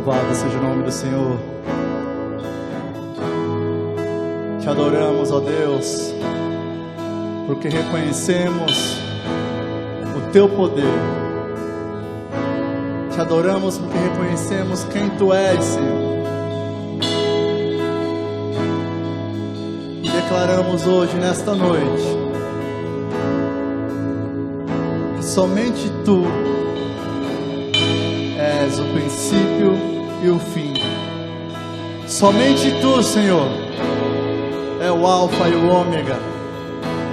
Louvado seja o nome do Senhor. Te adoramos, ó Deus, porque reconhecemos o Teu poder. Te adoramos porque reconhecemos quem Tu és, Senhor. E declaramos hoje, nesta noite, que somente Tu és o princípio e o fim. Somente Tu, Senhor, é o Alfa e o Ômega,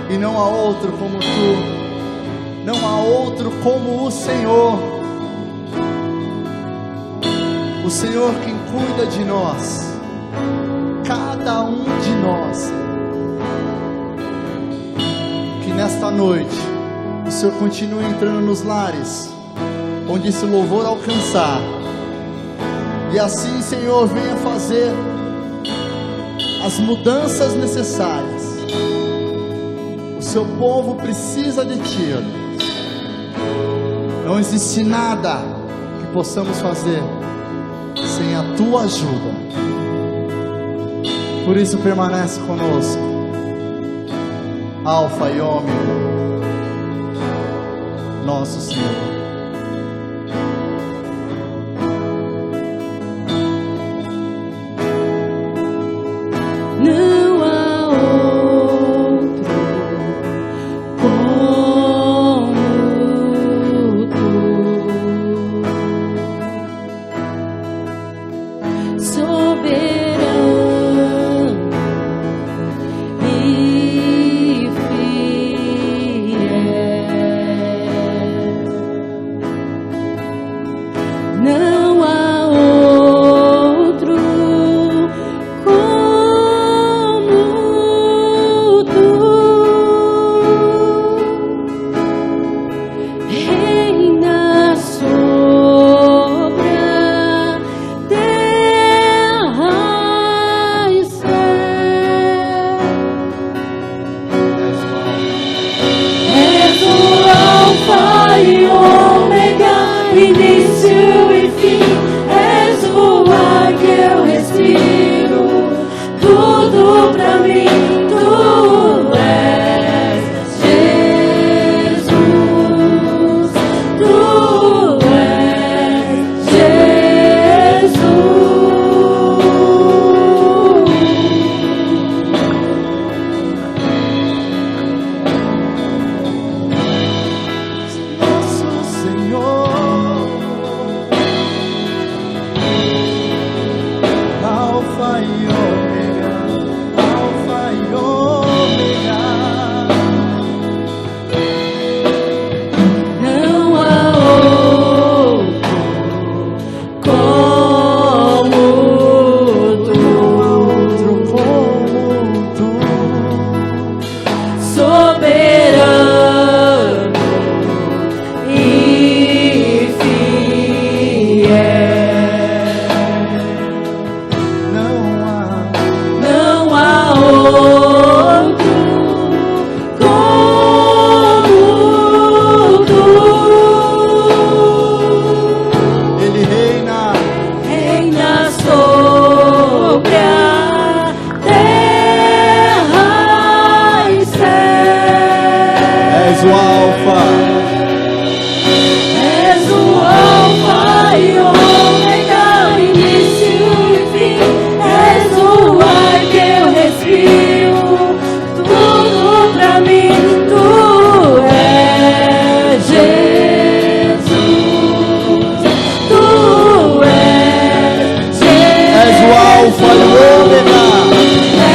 e não há outro como Tu, não há outro como o Senhor. O Senhor quem cuida de nós, cada um de nós. Que nesta noite o Senhor continue entrando nos lares onde esse louvor alcançar, e assim, Senhor, venha fazer as mudanças necessárias. O Seu povo precisa de Ti, ó Deus. Não existe nada que possamos fazer sem a Tua ajuda. Por isso permanece conosco, Alfa e Ômega, nosso Senhor.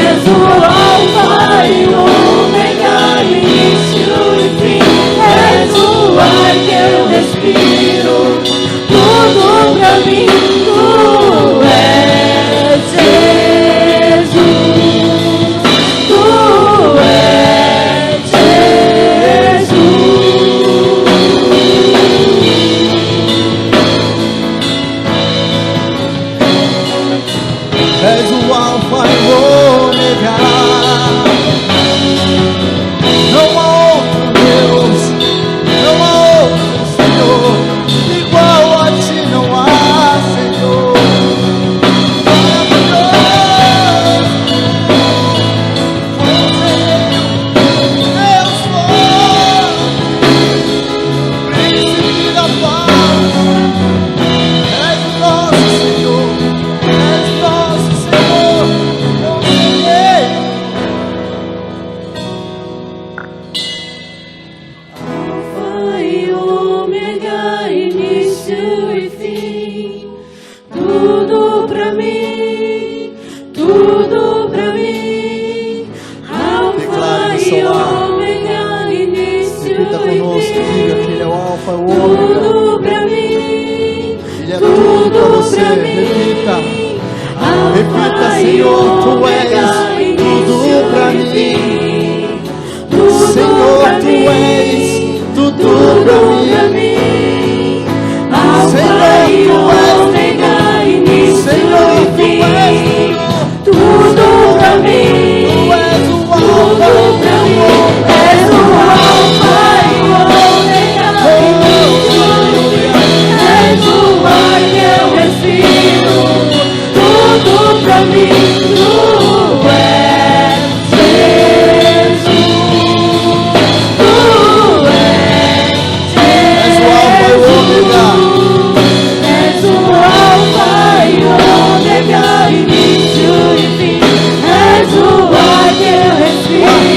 És o Alfa e o Ômega, início e fim. seu lar. Repita conosco, diga que Ele é o Alfa e o Ômega. Tudo pra mim, Ele é tudo para você. Repita. Repita, Senhor, Tu és tudo para mim. Senhor, Tu és tudo para mim. Senhor, Tu és tudo para mim. Tu és o Alfa e o Ômega. És o Alfa e o Ômega. És o ar que eu respiro. Tudo pra mim, Tu és Jesus. Tu és És o Alfa e o Ômega. És o Alfa e o Ômega, início e fim. És o ar que eu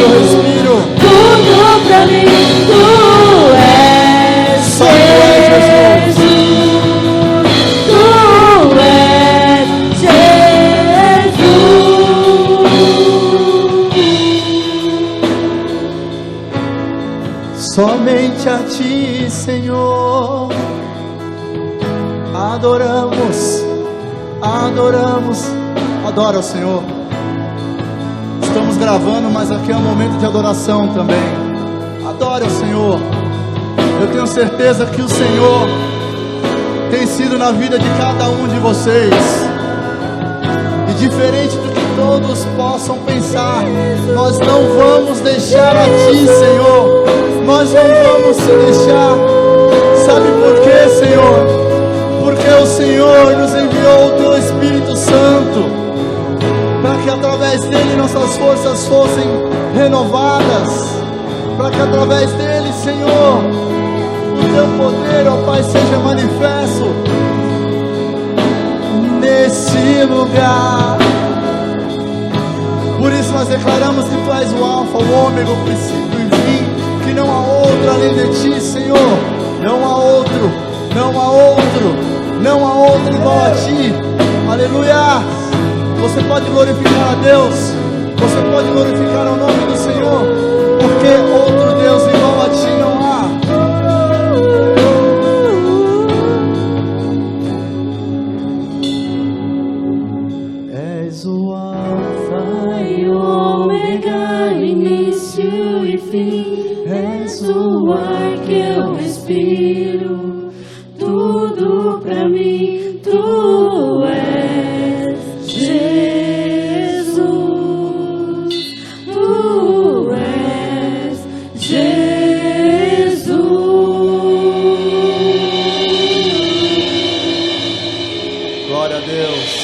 Eu respiro. respiro. Tudo pra mim, Tu és Só Tu és Jesus. Tu és Jesus. Somente a Ti, Senhor, adoramos, adoramos. Adora o Senhor. Estamos gravando, mas aqui é um momento de adoração também. Adore o Senhor. Eu tenho certeza que o Senhor tem sido na vida de cada um de vocês. E diferente do que todos possam pensar, nós não vamos deixar a Ti, Senhor. Nós não vamos te deixar. Sabe por quê, Senhor? Porque o Senhor nos enviou o Teu Espírito Santo, para que através dele nossas forças fossem renovadas, para que através dele, Senhor, o Teu poder, ó Pai, seja manifesto nesse lugar. Por isso nós declaramos que Tu és o Alfa, o Ômega, o princípio e o fim, que não há outro além de Ti, Senhor. Não há outro, não há outro, não há outro igual a Ti. Aleluia! Você pode glorificar a Deus, você pode glorificar o nome do Senhor, porque outro Deus igual a Ti não há. És o Alfa E o Ômega, início e fim. És o ar que eu respiro. Tudo pra mim, Tu és Jesus. Tu és Jesus. Glória a Deus.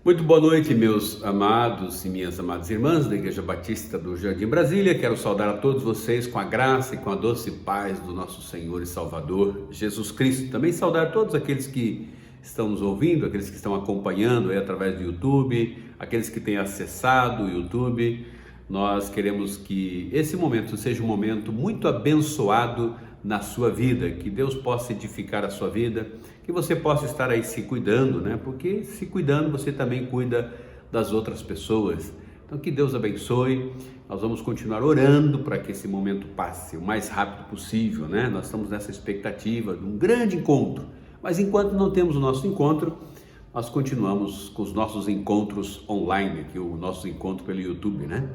Muito boa noite, meus amados e minhas amadas irmãs da Igreja Batista do Jardim Brasília. Quero saudar a todos vocês com a graça e com a doce paz do nosso Senhor e Salvador Jesus Cristo. Também saudar todos aqueles que estão nos ouvindo, aqueles que estão acompanhando aí através do YouTube, aqueles que têm acessado o YouTube. Nós queremos que esse momento seja um momento muito abençoado na sua vida, que Deus possa edificar a sua vida, que você possa estar aí se cuidando, né? Porque se cuidando, você também cuida das outras pessoas. Então que Deus abençoe. Nós vamos continuar orando para que esse momento passe o mais rápido possível, né? Nós estamos nessa expectativa de um grande encontro, mas enquanto não temos o nosso encontro, nós continuamos com os nossos encontros online, aqui o nosso encontro pelo YouTube, né?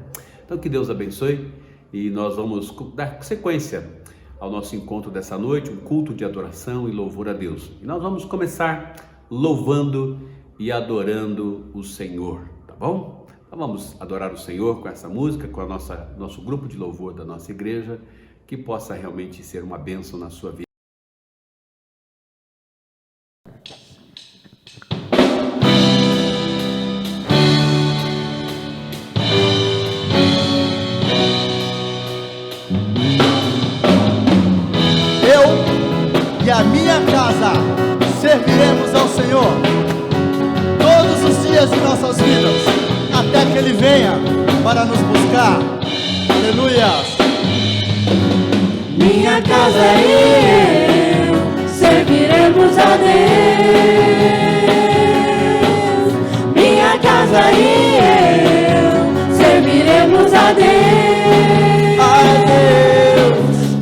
Então que Deus abençoe e nós vamos dar sequência ao nosso encontro dessa noite, um culto de adoração e louvor a Deus. E nós vamos começar louvando e adorando o Senhor, tá bom? Então vamos adorar o Senhor com essa música, com a nosso grupo de louvor da nossa igreja, que possa realmente ser uma bênção na sua vida. E a minha casa serviremos ao Senhor todos os dias de nossas vidas, até que Ele venha para nos buscar. Aleluia! Minha casa e eu serviremos a Deus. casa e eu serviremos a Deus.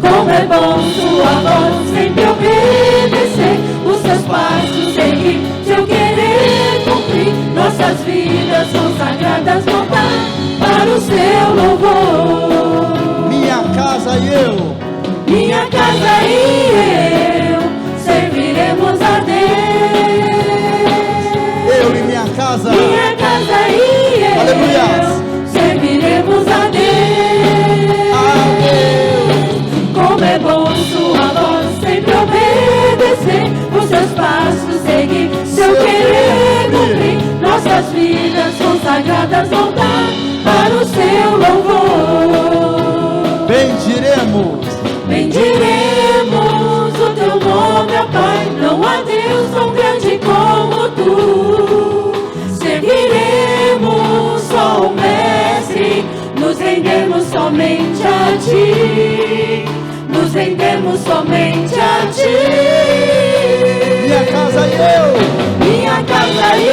Como é bom sua voz sempre obedecer, os seus passos seguir, seu querer cumprir, nossas vidas consagradas voltar para o seu louvor. Minha casa e eu serviremos a Deus. Eu e minha casa. Minha casa e eu Aleluia. Serviremos a Deus. Como é bom sua voz sempre obedecer, os seus passos seguir, seu querer cumprir, nossas vidas consagradas voltar para o seu louvor. Bendiremos o teu nome, ó Pai, não há Deus tão grande como tu. Seguiremos só o Mestre, nos rendemos somente a ti, nos rendemos somente a ti. Minha casa e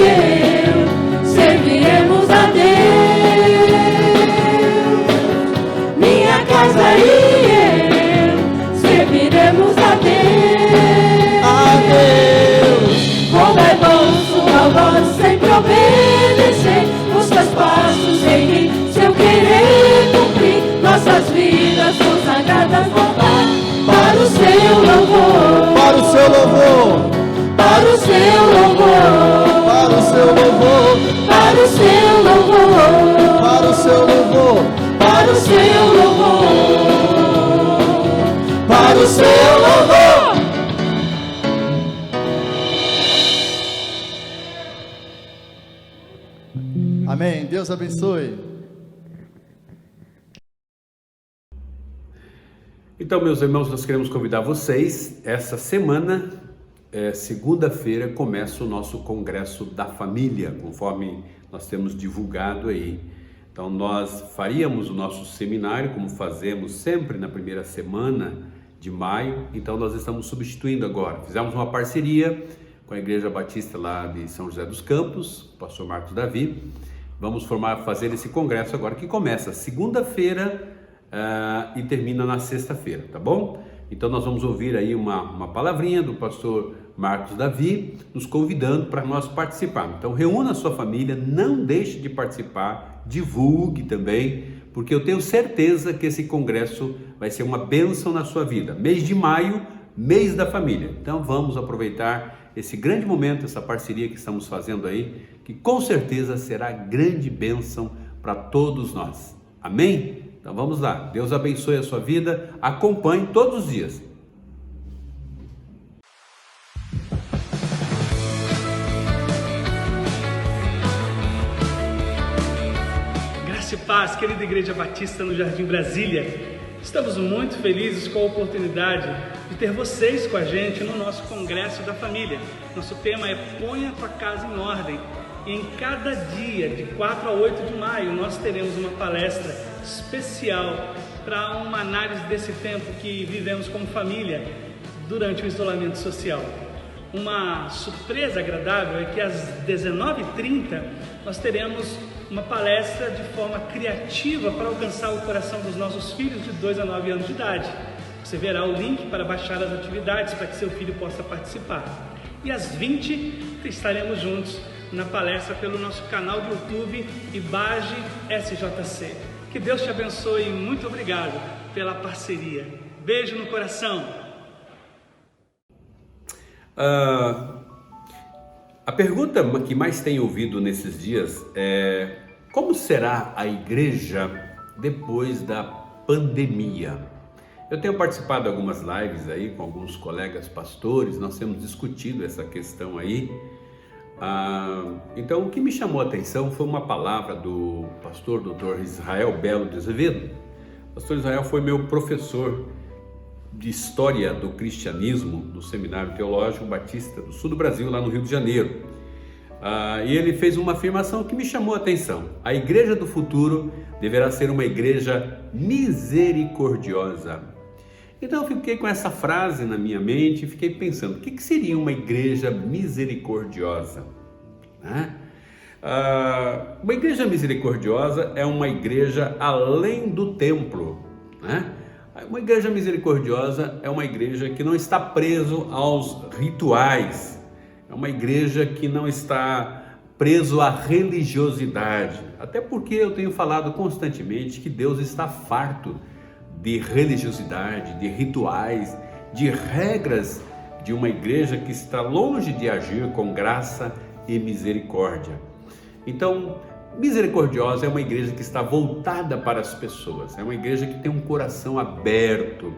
eu serviremos a Deus. Minha casa e eu serviremos a Deus. Como é bom sua voz sempre obedecer, os seus passos seguir, seu querer cumprir, nossas vidas consagradas voltar para o seu louvor. Para o seu louvor. Para o seu louvor. Para o seu louvor. Para o seu louvor. Para o seu louvor. Para o seu louvor. Para o seu louvor. Amém. Deus abençoe. Então, meus irmãos, nós queremos convidar vocês. Essa semana, segunda-feira, começa o nosso Congresso da Família, conforme nós temos divulgado aí. Então, nós faríamos o nosso seminário, como fazemos sempre na primeira semana de maio. Então, nós estamos substituindo agora. Fizemos uma parceria com a Igreja Batista lá de São José dos Campos, o pastor Marcos Davi. Vamos fazer esse congresso agora, que começa segunda-feira e termina na sexta-feira, tá bom? Então nós vamos ouvir aí uma palavrinha do pastor Marcos Davi, nos convidando para nós participarmos. Então reúna a sua família, não deixe de participar, divulgue também, porque eu tenho certeza que esse congresso vai ser uma bênção na sua vida. Mês de maio, mês da família. Então vamos aproveitar esse grande momento, essa parceria que estamos fazendo aí, que com certeza será grande bênção para todos nós. Amém? Então vamos lá. Deus abençoe a sua vida. Acompanhe todos os dias. Graça e paz, querida Igreja Batista no Jardim Brasília. Estamos muito felizes com a oportunidade de ter vocês com a gente no nosso Congresso da Família. Nosso tema é Ponha a tua casa em ordem. E em cada dia, de 4 a 8 de maio, nós teremos uma palestra especial para uma análise desse tempo que vivemos como família durante o isolamento social. Uma surpresa agradável é que às 19h30 nós teremos uma palestra de forma criativa para alcançar o coração dos nossos filhos de 2 a 9 anos de idade. Você verá o link para baixar as atividades para que seu filho possa participar. E às 20 estaremos juntos na palestra pelo nosso canal do YouTube IBAGE SJC. Que Deus te abençoe e muito obrigado pela parceria. Beijo no coração. A pergunta que mais tenho ouvido nesses dias é: como será a igreja depois da pandemia? Eu tenho participado de algumas lives aí com alguns colegas pastores, nós temos discutido essa questão aí. Então o que me chamou a atenção foi uma palavra do pastor Dr. Israel Belo de Azevedo. O pastor Israel foi meu professor de História do Cristianismo do Seminário Teológico Batista do Sul do Brasil, lá no Rio de Janeiro. E ele fez uma afirmação que me chamou a atenção: a igreja do futuro deverá ser uma igreja misericordiosa. Então eu fiquei com essa frase na minha mente e fiquei pensando, o que seria uma igreja misericordiosa? Uma igreja misericordiosa é uma igreja além do templo, né? Uma igreja misericordiosa é uma igreja que não está preso aos rituais, é uma igreja que não está preso à religiosidade, até porque eu tenho falado constantemente que Deus está farto de religiosidade, de rituais, de regras de uma igreja que está longe de agir com graça e misericórdia. Então, misericordiosa é uma igreja que está voltada para as pessoas, é uma igreja que tem um coração aberto.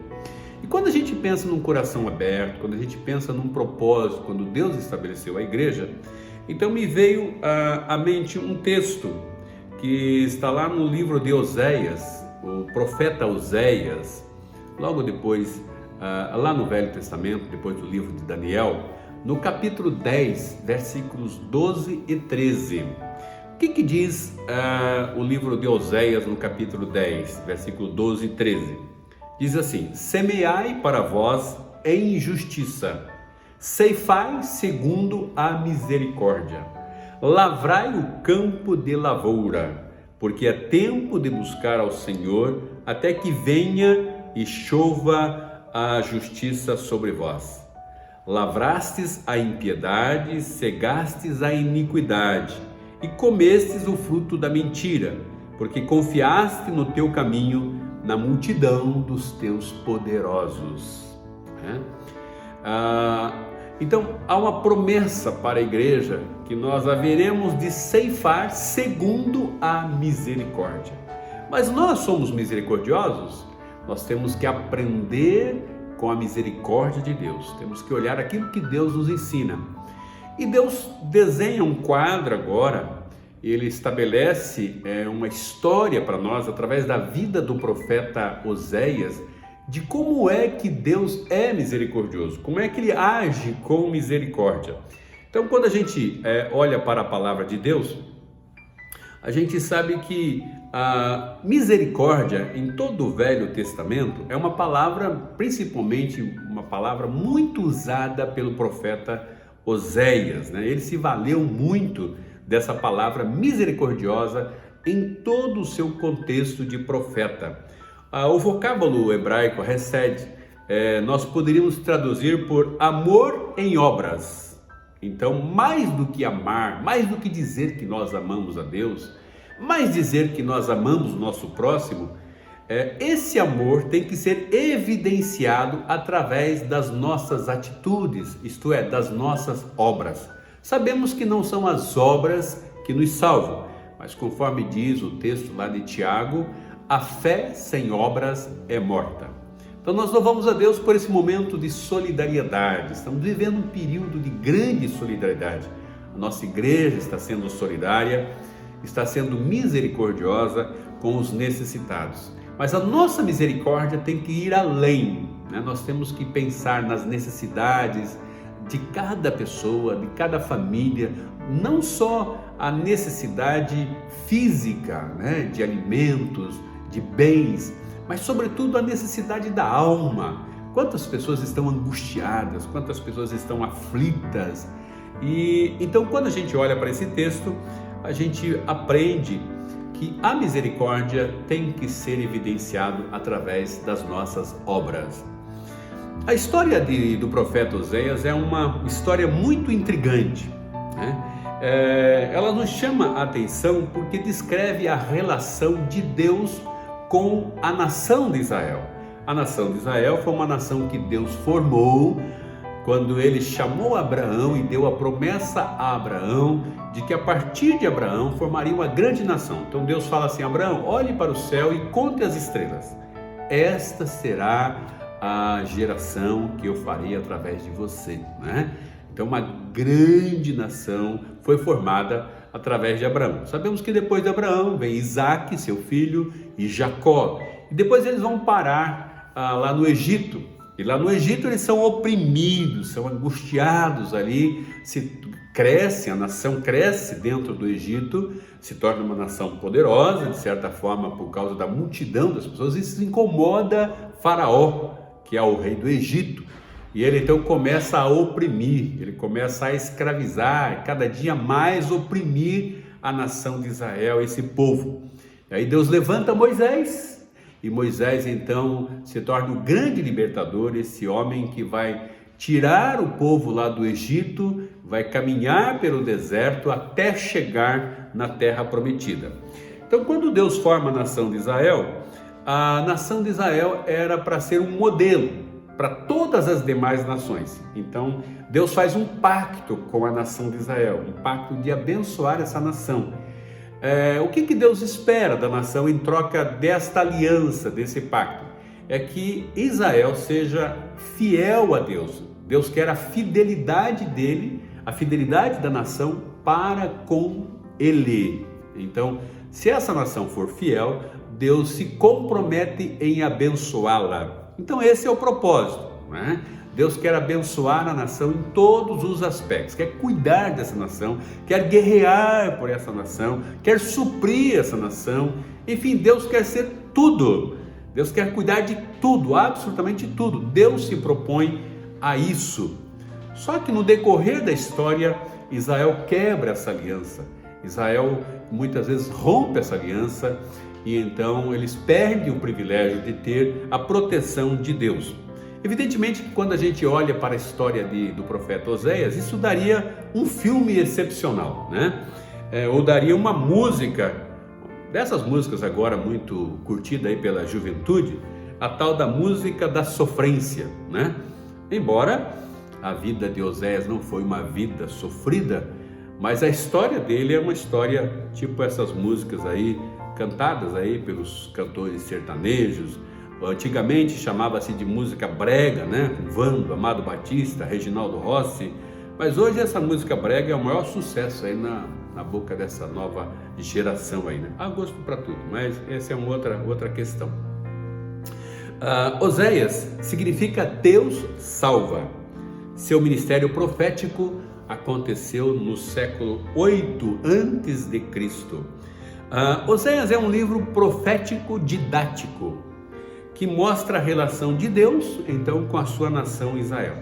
E quando a gente pensa num coração aberto, quando a gente pensa num propósito, quando Deus estabeleceu a igreja, então me veio à mente um texto que está lá no livro de Oséias, o profeta Oséias, logo depois, lá no Velho Testamento, depois do livro de Daniel, no capítulo 10, versículos 12 e 13. O que diz o livro de Oséias no capítulo 10, versículo 12 e 13? Diz assim: semeai para vós em justiça, ceifai segundo a misericórdia, lavrai o campo de lavoura, porque é tempo de buscar ao Senhor, até que venha e chova a justiça sobre vós. Lavrastes a impiedade, cegastes a iniquidade, e comestes o fruto da mentira, porque confiaste no teu caminho, na multidão dos teus poderosos. Então, há uma promessa para a igreja que nós haveremos de ceifar segundo a misericórdia. Mas nós somos misericordiosos? Nós temos que aprender com a misericórdia de Deus. Temos que olhar aquilo que Deus nos ensina. E Deus desenha um quadro agora, ele estabelece uma história para nós, através da vida do profeta Oséias, de como é que Deus é misericordioso, como é que Ele age com misericórdia. Então, quando a gente olha para a palavra de Deus, a gente sabe que a misericórdia em todo o Velho Testamento é uma palavra, principalmente uma palavra muito usada pelo profeta Oséias, né? Ele se valeu muito dessa palavra misericordiosa em todo o seu contexto de profeta. O vocábulo hebraico hesed, nós poderíamos traduzir por amor em obras. Então, mais do que amar, mais do que dizer que nós amamos a Deus, mais dizer que nós amamos o nosso próximo, esse amor tem que ser evidenciado através das nossas atitudes, isto é, das nossas obras. Sabemos que não são as obras que nos salvam, mas conforme diz o texto lá de Tiago, a fé sem obras é morta. Então nós louvamos a Deus por esse momento de solidariedade. Estamos vivendo um período de grande solidariedade. A nossa igreja está sendo solidária, está sendo misericordiosa com os necessitados. Mas a nossa misericórdia tem que ir além, né? Nós temos que pensar nas necessidades de cada pessoa, de cada família, não só a necessidade física, né, de alimentos, de bens, mas sobretudo a necessidade da alma. Quantas pessoas estão angustiadas, quantas pessoas estão aflitas. E então, quando a gente olha para esse texto, a gente aprende que a misericórdia tem que ser evidenciado através das nossas obras. A história do profeta Oséias é uma história muito intrigante, né? Ela nos chama a atenção porque descreve a relação de Deus com a nação de Israel. A nação de Israel foi uma nação que Deus formou quando Ele chamou Abraão e deu a promessa a Abraão de que a partir de Abraão formaria uma grande nação. Então Deus fala assim: Abraão, olhe para o céu e conte as estrelas. Esta será a geração que eu farei através de você, né? Então uma grande nação foi formada através de Abraão. Sabemos que depois de Abraão vem Isaac, seu filho, e Jacó. E depois eles vão parar lá no Egito. E lá no Egito eles são oprimidos, são angustiados ali, a nação cresce dentro do Egito, se torna uma nação poderosa, de certa forma, por causa da multidão das pessoas. Isso incomoda Faraó, que é o rei do Egito. E ele então começa a oprimir, ele começa a escravizar, cada dia mais oprimir a nação de Israel, esse povo. E aí Deus levanta Moisés, e Moisés então se torna o grande libertador, esse homem que vai tirar o povo lá do Egito, vai caminhar pelo deserto até chegar na terra prometida. Então, quando Deus forma a nação de Israel, a nação de Israel era para ser um modelo para todas as demais nações. Então, Deus faz um pacto com a nação de Israel, um pacto de abençoar essa nação. O que Deus espera da nação em troca desta aliança, desse pacto? É que Israel seja fiel a Deus. Deus quer a fidelidade dele, a fidelidade da nação para com ele. Então, se essa nação for fiel, Deus se compromete em abençoá-la. Então esse é o propósito, né? Deus quer abençoar a nação em todos os aspectos, quer cuidar dessa nação, quer guerrear por essa nação, quer suprir essa nação. Enfim, Deus quer ser tudo. Deus quer cuidar de tudo, absolutamente tudo. Deus se propõe a isso. Só que no decorrer da história, Israel quebra essa aliança. Israel muitas vezes rompe essa aliança e então eles perdem o privilégio de ter a proteção de Deus. Evidentemente que quando a gente olha para a história do profeta Oséias, isso daria um filme excepcional, né? Ou daria uma música, dessas músicas agora muito curtida aí pela juventude, a tal da música da sofrência, né? Embora a vida de Oséias não foi uma vida sofrida, mas a história dele é uma história tipo essas músicas aí, cantadas aí pelos cantores sertanejos. Antigamente chamava-se de música brega, né? Vando, Amado Batista, Reginaldo Rossi. Mas hoje essa música brega é o maior sucesso aí na boca dessa nova geração aí, né? Há gosto para tudo, mas essa é uma outra questão. Oséias significa Deus salva. Seu ministério profético aconteceu no século 8 a.C. Oséias é um livro profético didático que mostra a relação de Deus então com a sua nação Israel.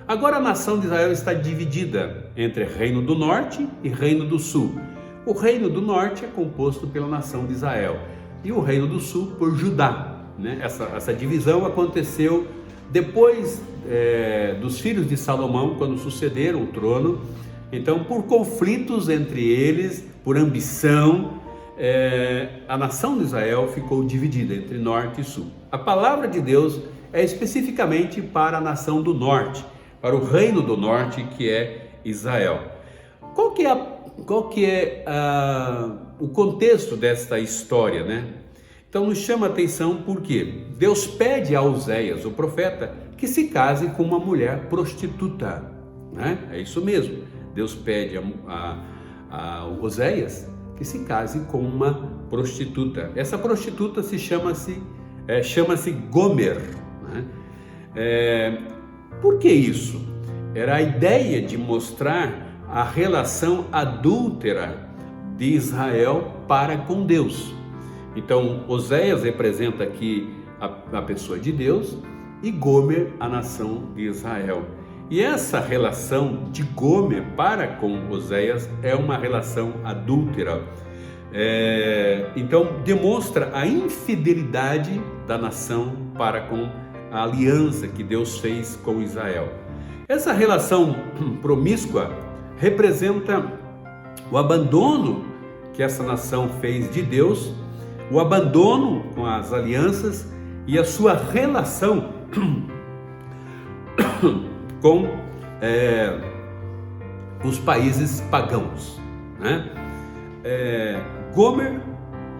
Agora a nação de Israel está dividida entre Reino do Norte e Reino do Sul. O Reino do Norte é composto pela nação de Israel e o Reino do Sul por Judá, né? Essa divisão aconteceu depois dos filhos de Salomão, quando sucederam o trono. Então, por conflitos entre eles, por ambição, a nação de Israel ficou dividida entre norte e sul. A palavra de Deus é especificamente para a nação do norte, para o reino do norte, que é Israel. Qual que é o contexto desta história, né? Então nos chama a atenção porque Deus pede a Oséias, o profeta, que se case com uma mulher prostituta, né? É isso mesmo. Deus pede a Oséias que se case com uma prostituta. Essa prostituta chama-se Gomer, né? Por que isso? Era a ideia de mostrar a relação adúltera de Israel para com Deus. Então, Oséias representa aqui a pessoa de Deus e Gomer a nação de Israel. E essa relação de Gomer para com Oséias é uma relação adúltera. Então, demonstra a infidelidade da nação para com a aliança que Deus fez com Israel. Essa relação promíscua representa o abandono que essa nação fez de Deus, o abandono com as alianças e a sua relação com os países pagãos, né? Gomer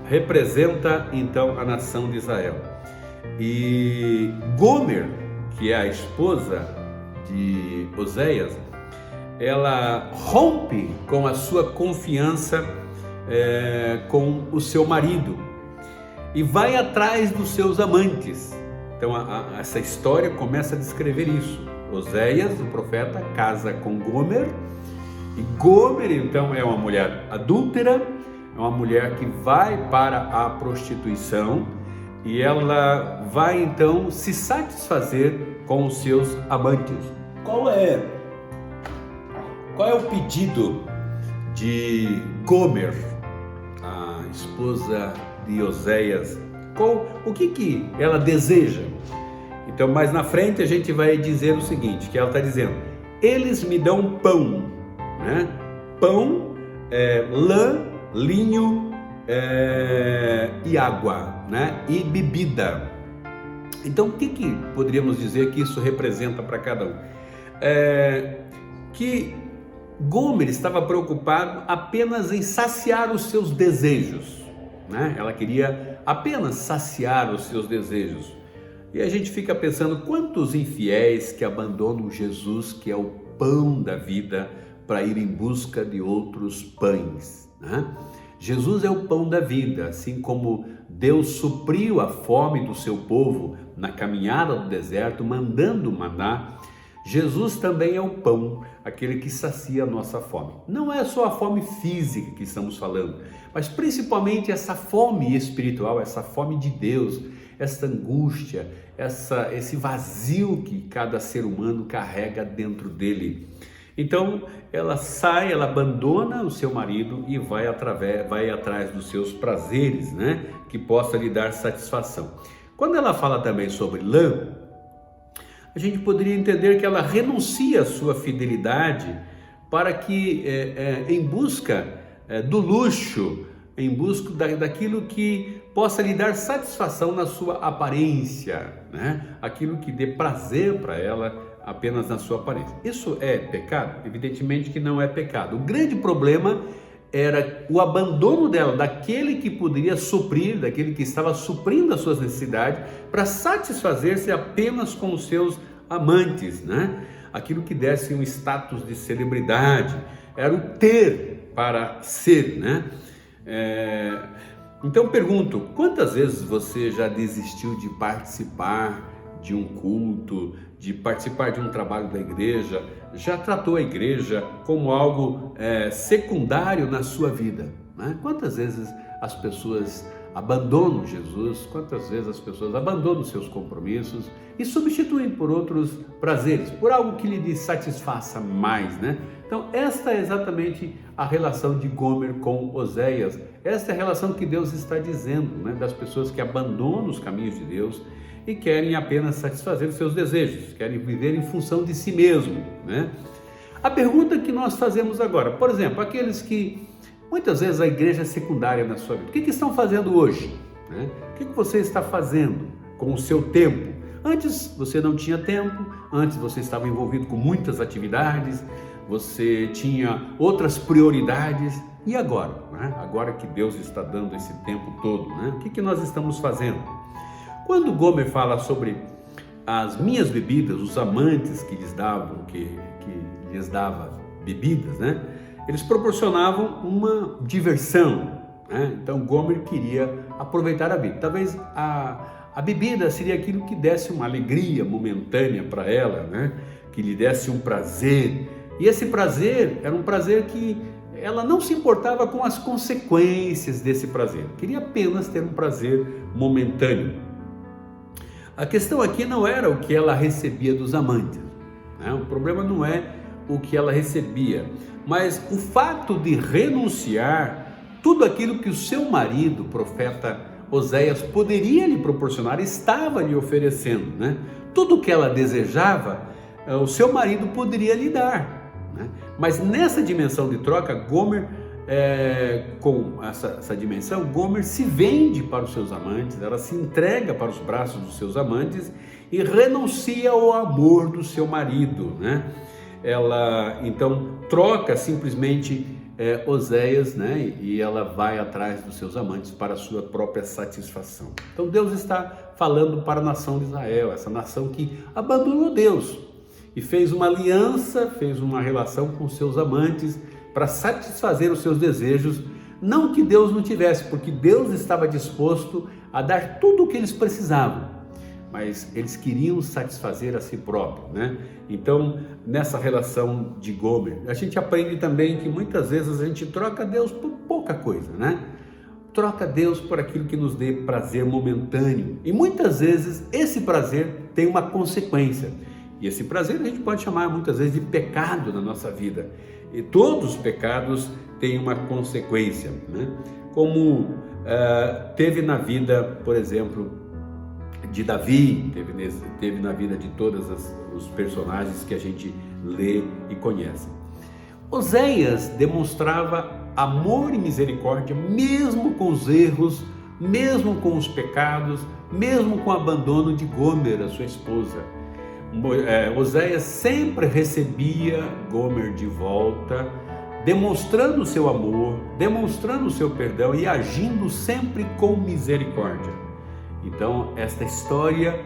representa então a nação de Israel, e Gomer, que é a esposa de Oséias, ela rompe com a sua confiança com o seu marido e vai atrás dos seus amantes. Então essa história começa a descrever isso. Oséias, o profeta, casa com Gomer, e Gomer então é uma mulher adúltera, é uma mulher que vai para a prostituição e ela vai então se satisfazer com os seus amantes. Qual é o pedido de Gomer esposa de Oséias, o que ela deseja? Então, mais na frente a gente vai dizer o seguinte, que ela está dizendo: eles me dão pão, né? Pão, lã, linho e água, né? E bebida. Então, o que poderíamos dizer que isso representa para cada um? Que Gomer estava preocupado apenas em saciar os seus desejos, né? Ela queria apenas saciar os seus desejos. E a gente fica pensando quantos infiéis que abandonam Jesus, que é o pão da vida, para ir em busca de outros pães, né? Jesus é o pão da vida, assim como Deus supriu a fome do seu povo na caminhada do deserto, mandando maná. Jesus também é o pão, aquele que sacia a nossa fome. Não é só a fome física que estamos falando, mas principalmente essa fome espiritual, essa fome de Deus, essa angústia, esse vazio que cada ser humano carrega dentro dele. Então ela sai, ela abandona o seu marido e vai atrás dos seus prazeres, né? Que possa lhe dar satisfação. Quando ela fala também sobre lã, a gente poderia entender que ela renuncia à sua fidelidade para que, em busca do luxo, em busca daquilo que possa lhe dar satisfação na sua aparência, né? Aquilo que dê prazer para ela apenas na sua aparência. Isso é pecado? Evidentemente que não é pecado. O grande problema era o abandono dela, daquele que poderia suprir, daquele que estava suprindo as suas necessidades, para satisfazer-se apenas com os seus amantes, né? Aquilo que desse um status de celebridade, era o ter para ser, né? Então pergunto, quantas vezes você já desistiu de participar de um culto, de participar de um trabalho da igreja, já tratou a igreja como algo secundário na sua vida, né? Quantas vezes as pessoas abandonam Jesus, quantas vezes as pessoas abandonam seus compromissos e substituem por outros prazeres, por algo que lhe satisfaça mais, né? Então esta é exatamente a relação de Gomer com Oséias, esta é a relação que Deus está dizendo, né? Das pessoas que abandonam os caminhos de Deus e querem apenas satisfazer os seus desejos, querem viver em função de si mesmo, né? A pergunta que nós fazemos agora, por exemplo, aqueles que muitas vezes a igreja é secundária na sua vida, o que estão fazendo hoje, né? O que você está fazendo com o seu tempo? Antes você não tinha tempo, antes você estava envolvido com muitas atividades, você tinha outras prioridades, e agora, né? Agora que Deus está dando esse tempo todo, né? O que nós estamos fazendo? Quando Gomer fala sobre as minhas bebidas, os amantes que lhes davam, que lhes dava bebidas, né? Eles proporcionavam uma diversão, né? Então Gomer queria aproveitar a vida. Talvez a bebida seria aquilo que desse uma alegria momentânea para ela, né? Que lhe desse um prazer. E esse prazer era um prazer que ela não se importava com as consequências desse prazer. Queria apenas ter um prazer momentâneo. A questão aqui não era o que ela recebia dos amantes, né? O problema não é o que ela recebia, mas o fato de renunciar tudo aquilo que o seu marido, o profeta Oséias, poderia lhe proporcionar, estava lhe oferecendo, né? Tudo o que ela desejava, o seu marido poderia lhe dar, né? Mas nessa dimensão de troca, Gomer, com essa dimensão, Gomer se vende para os seus amantes, ela se entrega para os braços dos seus amantes e renuncia ao amor do seu marido, né? Ela então troca simplesmente Oséias, né? E ela vai atrás dos seus amantes para a sua própria satisfação. Então Deus está falando para a nação de Israel, essa nação que abandonou Deus e fez uma aliança, fez uma relação com seus amantes para satisfazer os seus desejos, não que Deus não tivesse, porque Deus estava disposto a dar tudo o que eles precisavam, mas eles queriam satisfazer a si próprio, né? Então, nessa relação de Gomer, a gente aprende também que muitas vezes a gente troca Deus por pouca coisa, né? Troca Deus por aquilo que nos dê prazer momentâneo, e muitas vezes esse prazer tem uma consequência, e esse prazer a gente pode chamar muitas vezes de pecado na nossa vida. E todos os pecados tem uma consequência, né? Como teve na vida, por exemplo, de Davi, teve na vida de todos os personagens que a gente lê e conhece. Oséias demonstrava amor e misericórdia mesmo com os erros, mesmo com os pecados, mesmo com o abandono de Gomer, a sua esposa. Oséias sempre recebia Gomer de volta, demonstrando o seu amor, demonstrando o seu perdão e agindo sempre com misericórdia. Então, esta história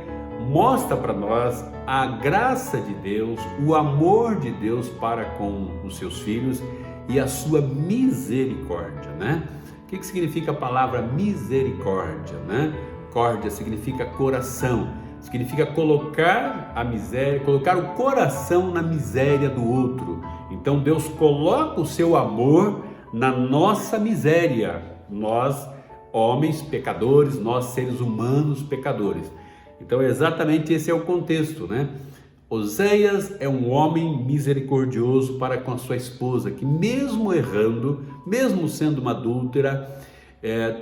mostra para nós a graça de Deus, o amor de Deus para com os seus filhos e a sua misericórdia, né? O que significa a palavra misericórdia, né? Córdia significa coração, significa colocar a miséria, colocar o coração na miséria do outro. Então Deus coloca o seu amor na nossa miséria, nós homens pecadores, nós seres humanos pecadores. Então exatamente esse é o contexto, né? Oséias é um homem misericordioso para com a sua esposa, que mesmo errando, mesmo sendo uma adúltera,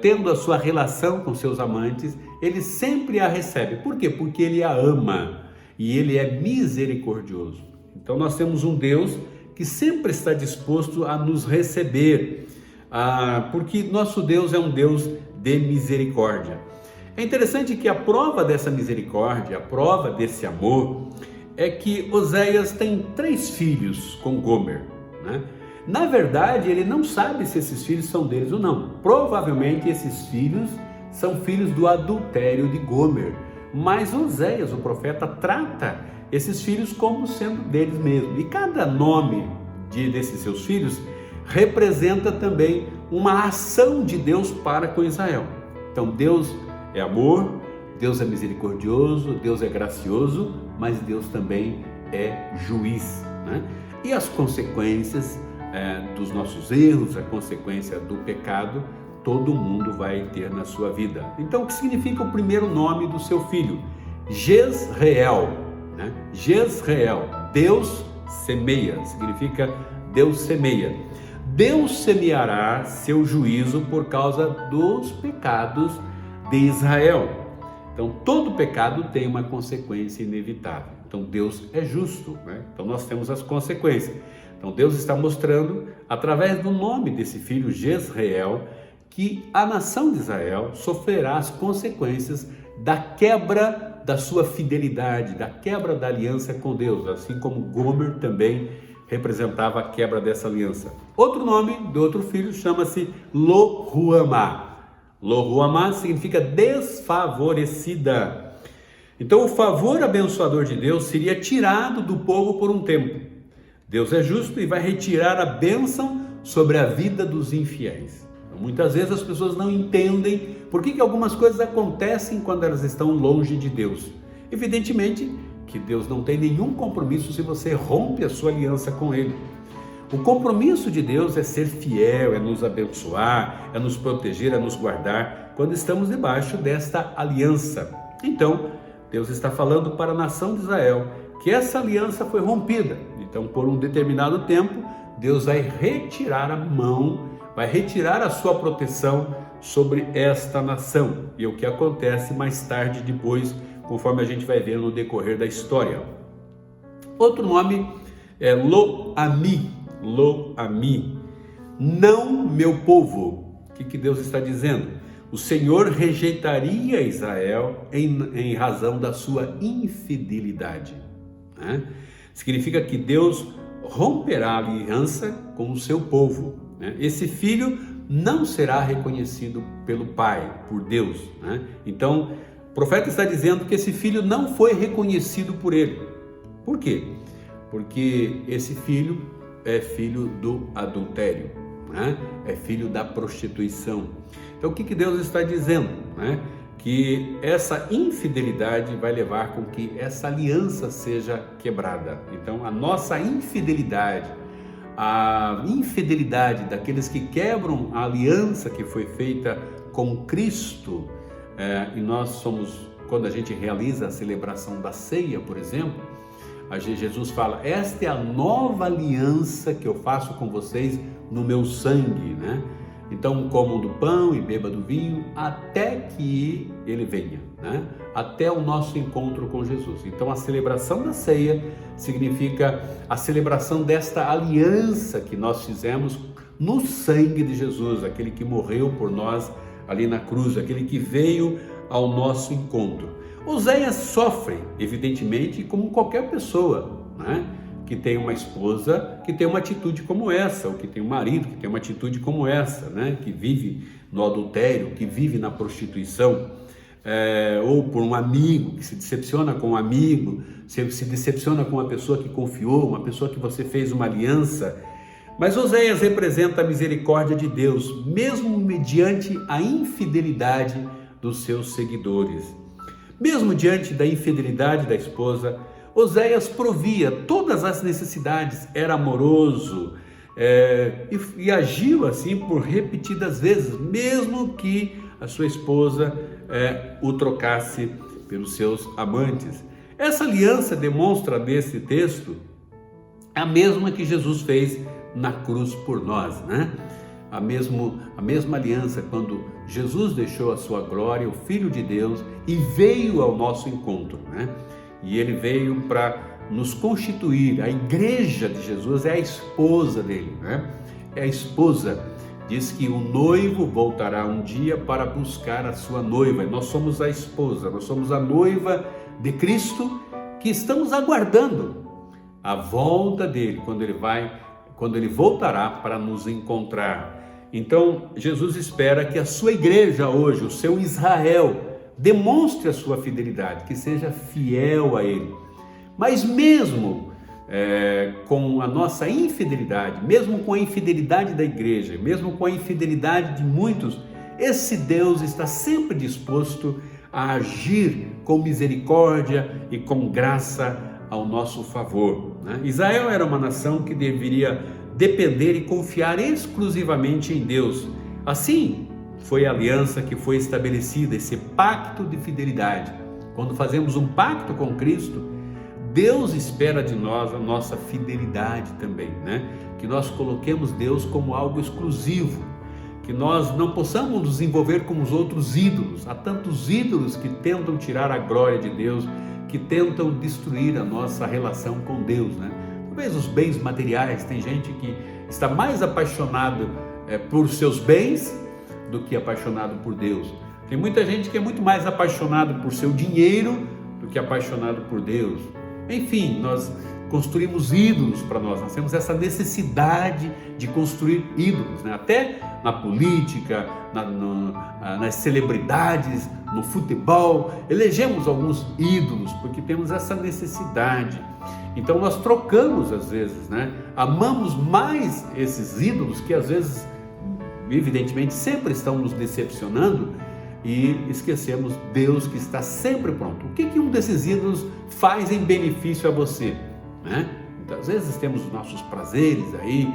tendo a sua relação com seus amantes, ele sempre a recebe. Por quê? Porque ele a ama e ele é misericordioso. Então nós temos um Deus que sempre está disposto a nos receber, porque nosso Deus é um Deus de misericórdia. É interessante que a prova dessa misericórdia, a prova desse amor, é que Oséias tem 3 filhos com Gomer, né? Na verdade, ele não sabe se esses filhos são deles ou não. Provavelmente esses filhos são filhos do adultério de Gomer. Mas Oséias, o profeta, trata esses filhos como sendo deles mesmo. E cada nome desses seus filhos representa também uma ação de Deus para com Israel. Então Deus é amor, Deus é misericordioso, Deus é gracioso, mas Deus também é juiz, né? E as consequências dos nossos erros, a consequência do pecado, todo mundo vai ter na sua vida. Então, o que significa o primeiro nome do seu filho? Jezreel, né? Jezreel, Deus semeia, significa Deus semeia. Deus semeará seu juízo por causa dos pecados de Israel. Então, todo pecado tem uma consequência inevitável. Então, Deus é justo, né? Então, nós temos as consequências. Então, Deus está mostrando, através do nome desse filho, Jezreel, que a nação de Israel sofrerá as consequências da quebra da sua fidelidade, da quebra da aliança com Deus, assim como Gomer também representava a quebra dessa aliança. Outro nome do outro filho chama-se Lo-Ruhamá. Lo-Ruhamá significa desfavorecida. Então, o favor abençoador de Deus seria tirado do povo por um tempo. Deus é justo e vai retirar a bênção sobre a vida dos infiéis. Então, muitas vezes as pessoas não entendem por que algumas coisas acontecem quando elas estão longe de Deus. Evidentemente que Deus não tem nenhum compromisso se você rompe a sua aliança com Ele. O compromisso de Deus é ser fiel, é nos abençoar, é nos proteger, é nos guardar quando estamos debaixo desta aliança. Então, Deus está falando para a nação de Israel que essa aliança foi rompida. Então, por um determinado tempo, Deus vai retirar a mão, vai retirar a sua proteção sobre esta nação. E é o que acontece mais tarde, depois, conforme a gente vai ver no decorrer da história. Outro nome é Lo-Ami. Lo-Ami, não meu povo. O que Deus está dizendo? O Senhor rejeitaria Israel em razão da sua infidelidade, né? Significa que Deus romperá a aliança com o seu povo, né? Esse filho não será reconhecido pelo pai, por Deus, né? Então, o profeta está dizendo que esse filho não foi reconhecido por ele. Por quê? Porque esse filho é filho do adultério, né? É filho da prostituição. Então, o que Deus está dizendo, né? Que essa infidelidade vai levar com que essa aliança seja quebrada. Então, a nossa infidelidade, a infidelidade daqueles que quebram a aliança que foi feita com Cristo, e nós somos, quando a gente realiza a celebração da ceia, por exemplo, Jesus fala: esta é a nova aliança que eu faço com vocês no meu sangue, né? Então comam do pão e beba do vinho até que ele venha, né? Até o nosso encontro com Jesus. Então a celebração da ceia significa a celebração desta aliança que nós fizemos no sangue de Jesus, aquele que morreu por nós ali na cruz, aquele que veio ao nosso encontro. Oséias sofre, evidentemente, como qualquer pessoa, né? Que tem uma esposa que tem uma atitude como essa, ou que tem um marido que tem uma atitude como essa, né? Que vive no adultério, que vive na prostituição, ou por um amigo que se decepciona com um amigo, se decepciona com uma pessoa que confiou, uma pessoa que você fez uma aliança. Mas Oséias representa a misericórdia de Deus, mesmo mediante a infidelidade dos seus seguidores. Mesmo diante da infidelidade da esposa, Oséias provia todas as necessidades, era amoroso e agiu assim por repetidas vezes, mesmo que a sua esposa o trocasse pelos seus amantes. Essa aliança demonstra nesse texto a mesma que Jesus fez na cruz por nós, né? A mesma aliança quando Jesus deixou a sua glória, o Filho de Deus, e veio ao nosso encontro, né? E ele veio para nos constituir. A igreja de Jesus é a esposa dele, né? É a esposa. Diz que o noivo voltará um dia para buscar a sua noiva. Nós somos a esposa, nós somos a noiva de Cristo que estamos aguardando a volta dele, quando ele voltará para nos encontrar. Então, Jesus espera que a sua igreja hoje, o seu Israel, demonstre a sua fidelidade, que seja fiel a ele. Mas mesmo com a nossa infidelidade, mesmo com a infidelidade da igreja, mesmo com a infidelidade de muitos, esse Deus está sempre disposto a agir com misericórdia e com graça ao nosso favor, né? Israel era uma nação que deveria depender e confiar exclusivamente em Deus. Assim, foi a aliança que foi estabelecida, esse pacto de fidelidade. Quando fazemos um pacto com Cristo, Deus espera de nós a nossa fidelidade também, né? Que nós coloquemos Deus como algo exclusivo, que nós não possamos nos envolver com os outros ídolos. Há tantos ídolos que tentam tirar a glória de Deus, que tentam destruir a nossa relação com Deus, né? Talvez os bens materiais, tem gente que está mais apaixonado por seus bens do que apaixonado por Deus. Tem muita gente que é muito mais apaixonado por seu dinheiro do que apaixonado por Deus. Enfim, nós construímos ídolos para nós temos essa necessidade de construir ídolos, né? Até na política, nas celebridades, no futebol, elegemos alguns ídolos, porque temos essa necessidade. Então nós trocamos às vezes, né? Amamos mais esses ídolos que às vezes, evidentemente, sempre estão nos decepcionando, e esquecemos Deus que está sempre pronto. O que um desses ídolos faz em benefício a você, né? Então, às vezes temos os nossos prazeres aí,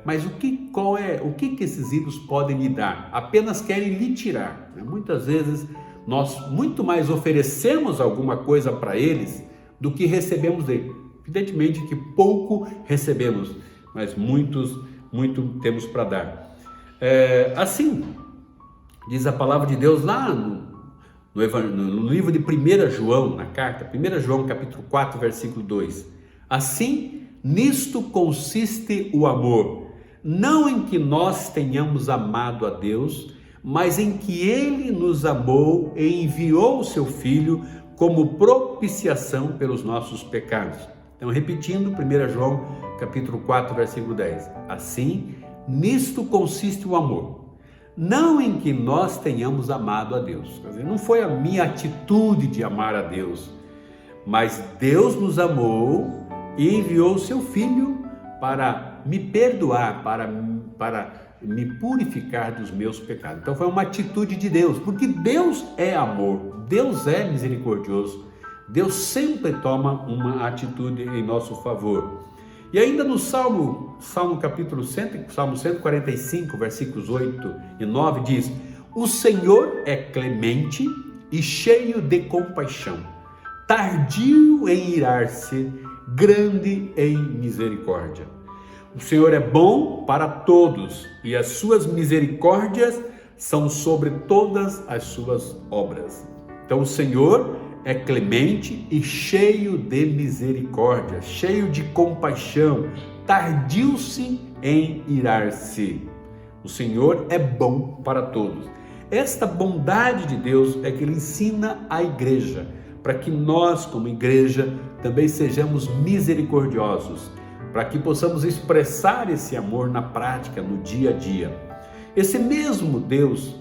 mas o que esses ídolos podem lhe dar? Apenas querem lhe tirar, né? Muitas vezes nós muito mais oferecemos alguma coisa para eles do que recebemos dele. Evidentemente que pouco recebemos, mas muito temos para dar. Assim diz a palavra de Deus lá no livro de 1 João, na carta, 1 João capítulo 4, versículo 2. Assim, nisto consiste o amor, não em que nós tenhamos amado a Deus, mas em que Ele nos amou e enviou o seu Filho como propiciação pelos nossos pecados. Então, repetindo, 1 João capítulo 4, versículo 10. Assim, nisto consiste o amor, não em que nós tenhamos amado a Deus. Quer dizer, não foi a minha atitude de amar a Deus, mas Deus nos amou e enviou o seu Filho para me perdoar, para me purificar dos meus pecados. Então foi uma atitude de Deus, porque Deus é amor, Deus é misericordioso, Deus sempre toma uma atitude em nosso favor. E ainda no Salmo 145, versículos 8 e 9 diz: o Senhor é clemente e cheio de compaixão, tardio em irar-se, grande em misericórdia. O Senhor é bom para todos e as suas misericórdias são sobre todas as suas obras. Então o Senhor é clemente e cheio de misericórdia, cheio de compaixão, tardio-se em irar-se. O Senhor é bom para todos. Esta bondade de Deus é que Ele ensina à igreja, para que nós, como igreja, também sejamos misericordiosos, para que possamos expressar esse amor na prática, no dia a dia. Esse mesmo Deus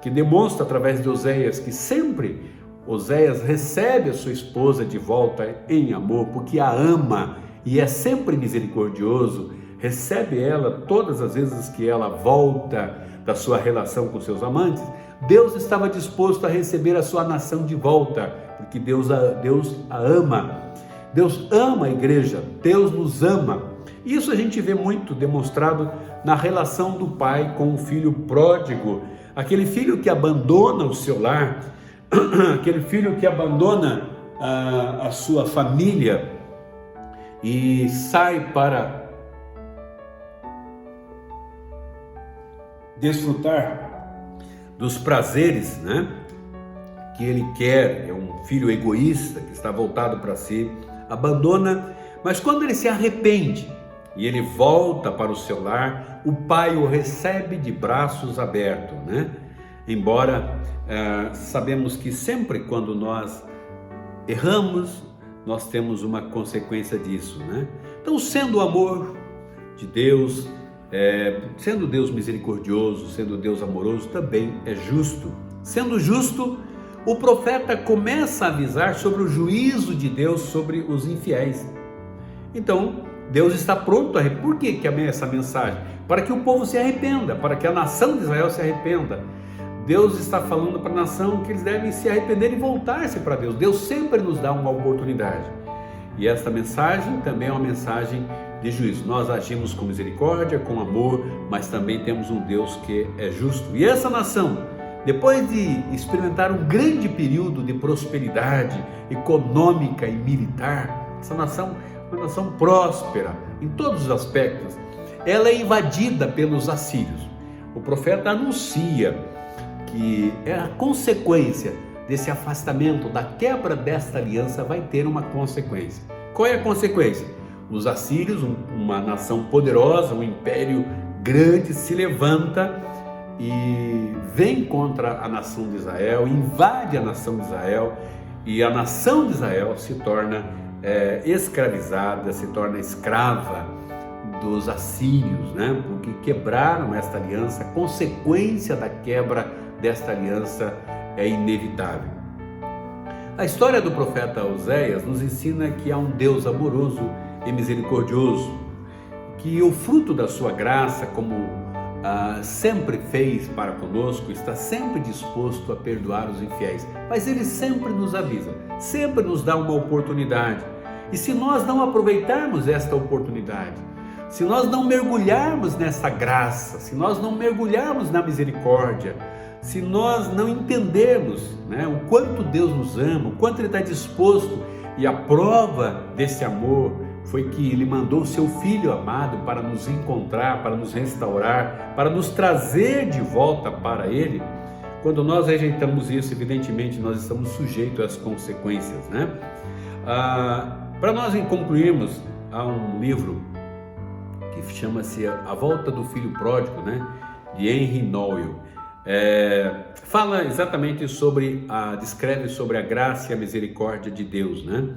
que demonstra através de Oséias que sempre Oséias recebe a sua esposa de volta em amor, porque a ama e é sempre misericordioso, recebe ela todas as vezes que ela volta da sua relação com seus amantes. Deus estava disposto a receber a sua nação de volta, porque Deus a ama. Deus ama a igreja, Deus nos ama. Isso a gente vê muito demonstrado na relação do pai com o filho pródigo, aquele filho que abandona o seu lar, aquele filho que abandona a sua família e sai para desfrutar dos prazeres, né, que ele quer. É um filho egoísta que está voltado para si, abandona, mas quando ele se arrepende e ele volta para o seu lar, o pai o recebe de braços abertos, né? Embora sabemos que sempre quando nós erramos, nós temos uma consequência disso, né? Então, sendo o amor de Deus, sendo Deus misericordioso, sendo Deus amoroso, também é justo. Sendo justo, o profeta começa a avisar sobre o juízo de Deus sobre os infiéis. Então, Deus está pronto a... Por que essa mensagem? Para que o povo se arrependa, para que a nação de Israel se arrependa. Deus está falando para a nação que eles devem se arrepender e voltar-se para Deus. Deus sempre nos dá uma oportunidade. E esta mensagem também é uma mensagem de juízo. Nós agimos com misericórdia, com amor, mas também temos um Deus que é justo. E essa nação, depois de experimentar um grande período de prosperidade econômica e militar, essa nação é uma nação próspera em todos os aspectos. Ela é invadida pelos assírios. O profeta anuncia que a consequência desse afastamento, da quebra desta aliança, vai ter uma consequência. Qual é a consequência? Os assírios, uma nação poderosa, um império grande, se levanta e vem contra a nação de Israel, invade a nação de Israel, e a nação de Israel se torna escravizada, se torna escrava dos assírios, né? Porque quebraram esta aliança. A consequência da quebra desta aliança é inevitável. A história do profeta Oséias nos ensina que há um Deus amoroso e misericordioso, que o fruto da sua graça, como sempre fez para conosco, está sempre disposto a perdoar os infiéis, mas Ele sempre nos avisa, sempre nos dá uma oportunidade. E se nós não aproveitarmos esta oportunidade, se nós não mergulharmos nessa graça, se nós não mergulharmos na misericórdia, se nós não entendermos, né, o quanto Deus nos ama, o quanto Ele está disposto, e a prova desse amor foi que Ele mandou o seu Filho amado para nos encontrar, para nos restaurar, para nos trazer de volta para Ele. Quando nós rejeitamos isso, evidentemente nós estamos sujeitos às consequências, né? Para nós concluirmos, há um livro que chama-se A Volta do Filho Pródigo, né, de Henry Nouwen. Fala exatamente descreve sobre a graça e a misericórdia de Deus, né?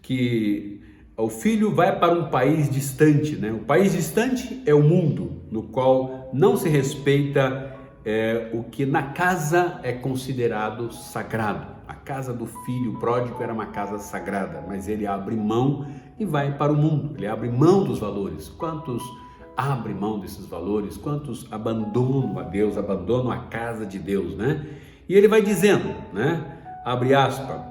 Que o filho vai para um país distante, né? O país distante é o mundo, no qual não se respeita o que na casa é considerado sagrado. A casa do filho pródigo era uma casa sagrada, mas ele abre mão e vai para o mundo. Ele abre mão dos valores. Quantos abrem mão desses valores? Quantos abandonam a Deus, abandonam a casa de Deus, né? E ele vai dizendo, né? Abre aspas.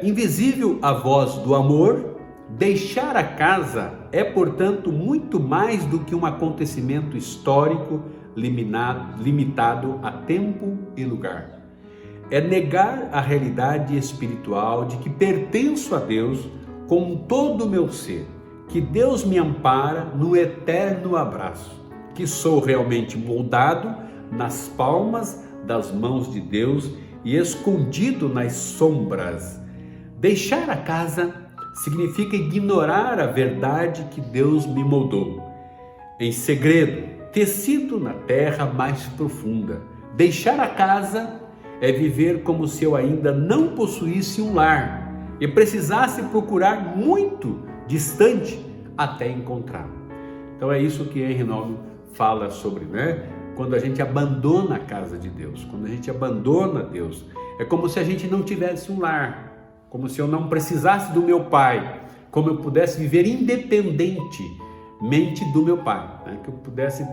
Invisível a voz do amor, deixar a casa é, portanto, muito mais do que um acontecimento histórico limitado a tempo e lugar. É negar a realidade espiritual de que pertenço a Deus com todo o meu ser, que Deus me ampara no eterno abraço, que sou realmente moldado nas palmas das mãos de Deus e escondido nas sombras. Deixar a casa significa ignorar a verdade que Deus me moldou. Em segredo, tecido na terra mais profunda. Deixar a casa é viver como se eu ainda não possuísse um lar e precisasse procurar muito distante até encontrá-lo. Então é isso que Henry Nouwen fala sobre, né? Quando a gente abandona a casa de Deus, quando a gente abandona Deus, é como se a gente não tivesse um lar, como se eu não precisasse do meu pai, como eu pudesse viver independentemente do meu pai, né? Que eu pudesse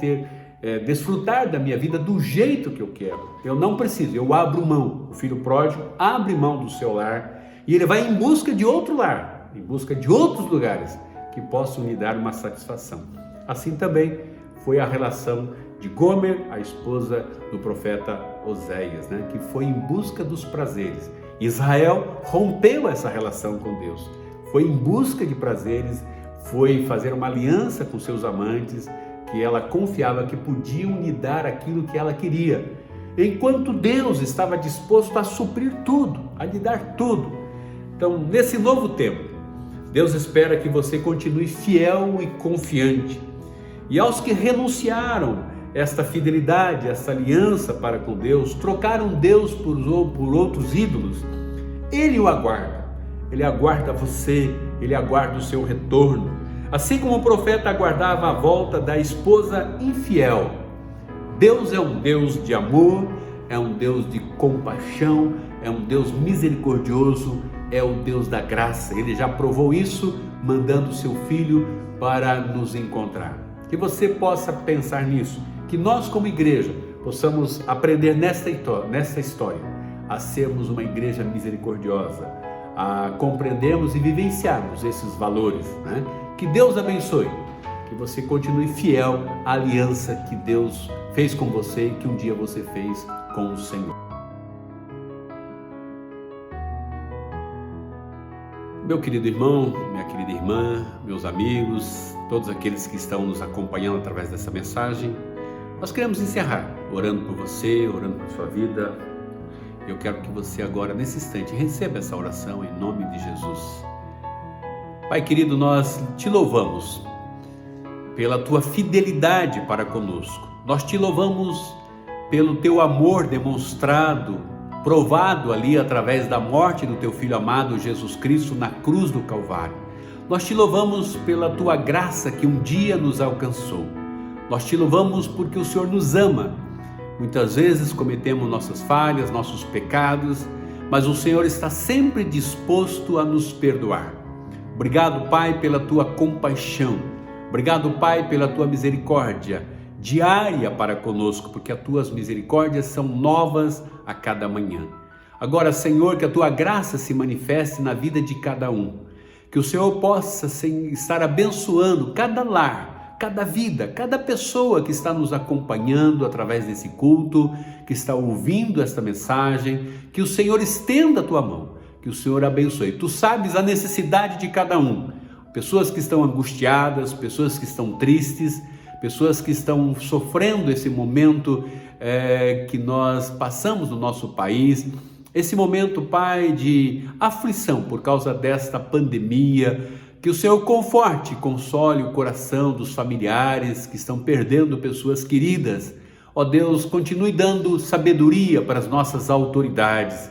desfrutar da minha vida do jeito que eu quero. Eu não preciso, eu abro mão. O filho pródigo abre mão do seu lar e ele vai em busca de outro lar, em busca de outros lugares que possam lhe dar uma satisfação. Assim também foi a relação de Gomer, a esposa do profeta Oséias, né? Que foi em busca dos prazeres. Israel rompeu essa relação com Deus, foi em busca de prazeres, foi fazer uma aliança com seus amantes, que ela confiava que podiam lhe dar aquilo que ela queria, enquanto Deus estava disposto a suprir tudo, a lhe dar tudo. Então, nesse novo tempo, Deus espera que você continue fiel e confiante. E aos que renunciaram esta fidelidade, essa aliança para com Deus, trocaram Deus por outros ídolos, Ele o aguarda. Ele aguarda você, Ele aguarda o seu retorno. Assim como o profeta aguardava a volta da esposa infiel. Deus é um Deus de amor, é um Deus de compaixão, é um Deus misericordioso, é o Deus da graça. Ele já provou isso, mandando o seu Filho para nos encontrar. Que você possa pensar nisso, que nós como igreja possamos aprender nesta história a sermos uma igreja misericordiosa, a compreendermos e vivenciarmos esses valores, né? Que Deus abençoe, que você continue fiel à aliança que Deus fez com você e que um dia você fez com o Senhor. Meu querido irmão, minha querida irmã, meus amigos, todos aqueles que estão nos acompanhando através dessa mensagem, nós queremos encerrar orando por você, orando por sua vida. Eu quero que você agora, nesse instante, receba essa oração em nome de Jesus. Pai querido, nós te louvamos pela tua fidelidade para conosco. Nós te louvamos pelo teu amor demonstrado, provado ali através da morte do teu Filho amado Jesus Cristo na cruz do Calvário. Nós te louvamos pela tua graça que um dia nos alcançou. Nós te louvamos porque o Senhor nos ama. Muitas vezes cometemos nossas falhas, nossos pecados, mas o Senhor está sempre disposto a nos perdoar. Obrigado, Pai, pela tua compaixão. Obrigado, Pai, pela tua misericórdia diária para conosco, porque as tuas misericórdias são novas a cada manhã. Agora, Senhor, que a tua graça se manifeste na vida de cada um, que o Senhor possa estar abençoando cada lar, cada vida, cada pessoa que está nos acompanhando através desse culto, que está ouvindo esta mensagem, que o Senhor estenda a tua mão, que o Senhor abençoe. Tu sabes a necessidade de cada um, pessoas que estão angustiadas, pessoas que estão tristes, pessoas que estão sofrendo esse momento que nós passamos no nosso país, esse momento, Pai, de aflição por causa desta pandemia. Que o Senhor conforte e console o coração dos familiares que estão perdendo pessoas queridas. Ó Deus, continue dando sabedoria para as nossas autoridades,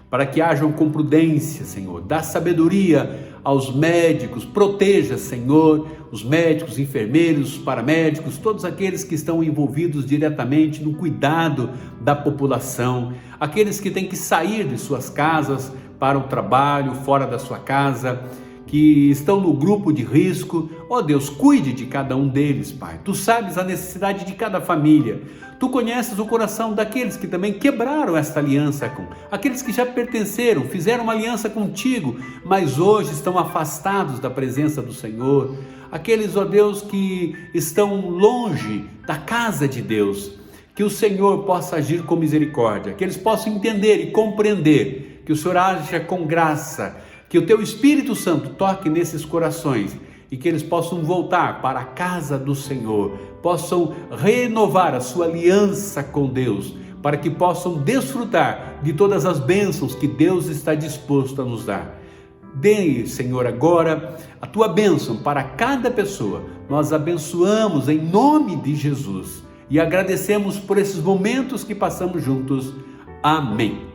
para que hajam com prudência, Senhor. Dá sabedoria aos médicos, proteja, Senhor, os médicos, enfermeiros, paramédicos, todos aqueles que estão envolvidos diretamente no cuidado da população, aqueles que têm que sair de suas casas para o trabalho, fora da sua casa, que estão no grupo de risco. Ó Deus, cuide de cada um deles, Pai. Tu sabes a necessidade de cada família. Tu conheces o coração daqueles que também quebraram esta aliança, aqueles que já pertenceram, fizeram uma aliança contigo, mas hoje estão afastados da presença do Senhor. Aqueles, ó Deus, que estão longe da casa de Deus. Que o Senhor possa agir com misericórdia, que eles possam entender e compreender, que o Senhor haja com graça, que o teu Espírito Santo toque nesses corações e que eles possam voltar para a casa do Senhor, possam renovar a sua aliança com Deus, para que possam desfrutar de todas as bênçãos que Deus está disposto a nos dar. Dê, Senhor, agora a tua bênção para cada pessoa. Nós abençoamos em nome de Jesus e agradecemos por esses momentos que passamos juntos. Amém.